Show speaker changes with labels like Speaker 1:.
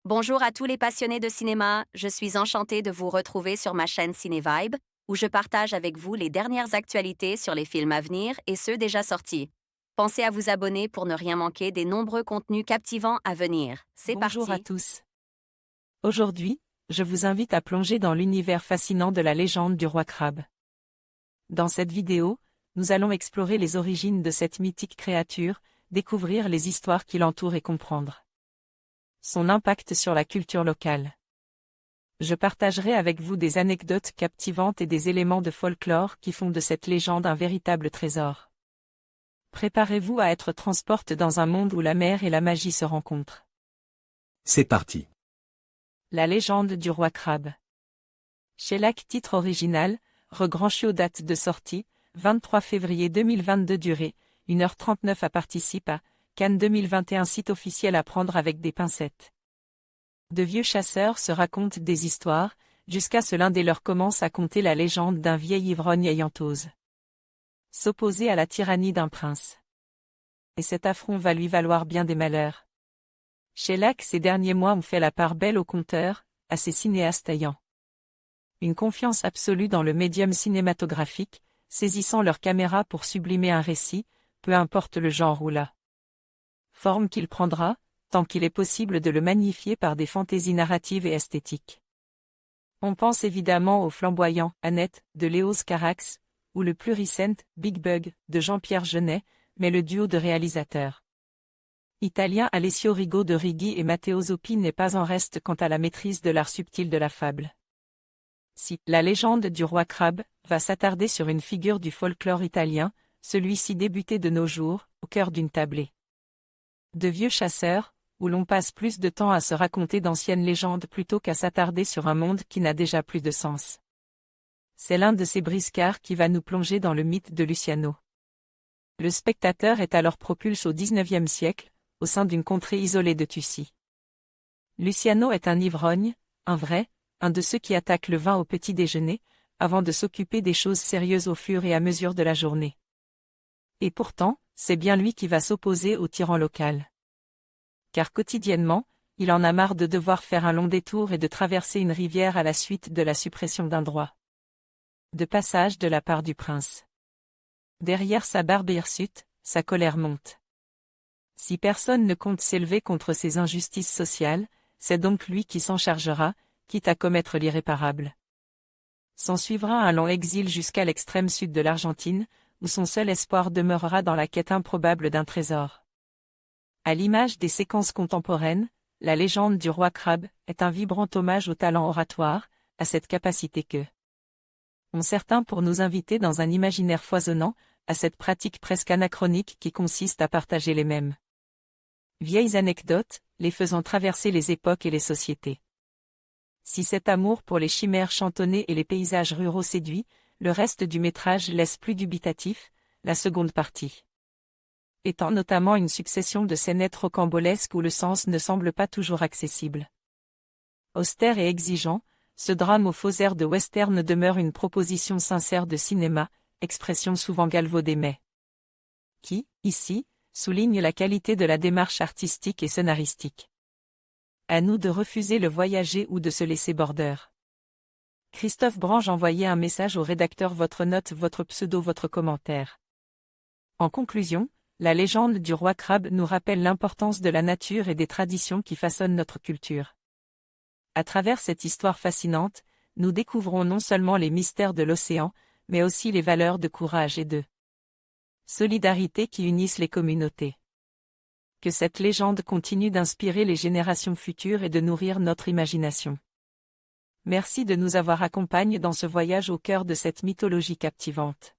Speaker 1: Bonjour à tous les passionnés de cinéma, je suis enchantée de vous retrouver sur ma chaîne CinéVibe, où je partage avec vous les dernières actualités sur les films à venir et ceux déjà sortis. Pensez à vous abonner pour ne rien manquer des nombreux contenus captivants à venir. C'est
Speaker 2: Bonjour à
Speaker 1: parti!
Speaker 2: tous. Aujourd'hui, je vous invite à plonger dans l'univers fascinant de la légende du roi crabe. Dans cette vidéo, nous allons explorer les origines de cette mythique créature, découvrir les histoires qui l'entourent et comprendre son impact sur la culture locale. Je partagerai avec vous des anecdotes captivantes et des éléments de folklore qui font de cette légende un véritable trésor. Préparez-vous à être transporté dans un monde où la mer et la magie se rencontrent.
Speaker 3: C'est parti.
Speaker 2: La légende du roi crabe. Shellac titre original, Regranchio date de sortie, 23 février 2022 durée, 1h39 à participe à, Cannes 2021 site officiel à prendre avec des pincettes. De vieux chasseurs se racontent des histoires, jusqu'à ce l'un des leurs commence à conter la légende d'un vieil ivrogne ayant osé s'opposer à la tyrannie d'un prince. Et cet affront va lui valoir bien des malheurs. Shellac ces derniers mois ont fait la part belle aux conteurs, à ces cinéastes ayant une confiance absolue dans le médium cinématographique, saisissant leur caméra pour sublimer un récit, peu importe le genre ou la forme qu'il prendra, tant qu'il est possible de le magnifier par des fantaisies narratives et esthétiques. On pense évidemment au flamboyant Annette de Léos Carax, ou le plus récent Big Bug de Jean-Pierre Jeunet, mais le duo de réalisateurs italiens Alessio Rigo de Righi et Matteo Zoppi n'est pas en reste quant à la maîtrise de l'art subtil de la fable. Si la légende du roi crabe va s'attarder sur une figure du folklore italien, celui-ci débuté de nos jours, au cœur d'une tablée de vieux chasseurs, où l'on passe plus de temps à se raconter d'anciennes légendes plutôt qu'à s'attarder sur un monde qui n'a déjà plus de sens. C'est l'un de ces briscards qui va nous plonger dans le mythe de Luciano. Le spectateur est alors propulsé au XIXe siècle, au sein d'une contrée isolée de Tussi. Luciano est un ivrogne, un de ceux qui attaquent le vin au petit déjeuner, avant de s'occuper des choses sérieuses au fur et à mesure de la journée. Et pourtant, c'est bien lui qui va s'opposer au tyran local. Car quotidiennement, il en a marre de devoir faire un long détour et de traverser une rivière à la suite de la suppression d'un droit de passage de la part du prince. Derrière sa barbe hirsute, sa colère monte. Si personne ne compte s'élever contre ces injustices sociales, c'est donc lui qui s'en chargera, quitte à commettre l'irréparable. S'ensuivra un long exil jusqu'à l'extrême sud de l'Argentine, où son seul espoir demeurera dans la quête improbable d'un trésor. À l'image des séquences contemporaines, la légende du roi crabe est un vibrant hommage au talent oratoire, à cette capacité que ont certains pour nous inviter dans un imaginaire foisonnant, à cette pratique presque anachronique qui consiste à partager les mêmes vieilles anecdotes, les faisant traverser les époques et les sociétés. Si cet amour pour les chimères chantonnées et les paysages ruraux séduit, le reste du métrage laisse plus dubitatif, la seconde partie étant notamment une succession de scénettes rocambolesques où le sens ne semble pas toujours accessible. Austère et exigeant, ce drame au faux air de western demeure une proposition sincère de cinéma, expression souvent galvaudée mais qui, ici, souligne la qualité de la démarche artistique et scénaristique. À nous de refuser le voyager ou de se laisser border. Christophe Brange envoyait un message au rédacteur: votre note, votre pseudo, votre commentaire. En conclusion, la légende du roi crabe nous rappelle l'importance de la nature et des traditions qui façonnent notre culture. À travers cette histoire fascinante, nous découvrons non seulement les mystères de l'océan, mais aussi les valeurs de courage et de solidarité qui unissent les communautés. Que cette légende continue d'inspirer les générations futures et de nourrir notre imagination. Merci de nous avoir accompagnés dans ce voyage au cœur de cette mythologie captivante.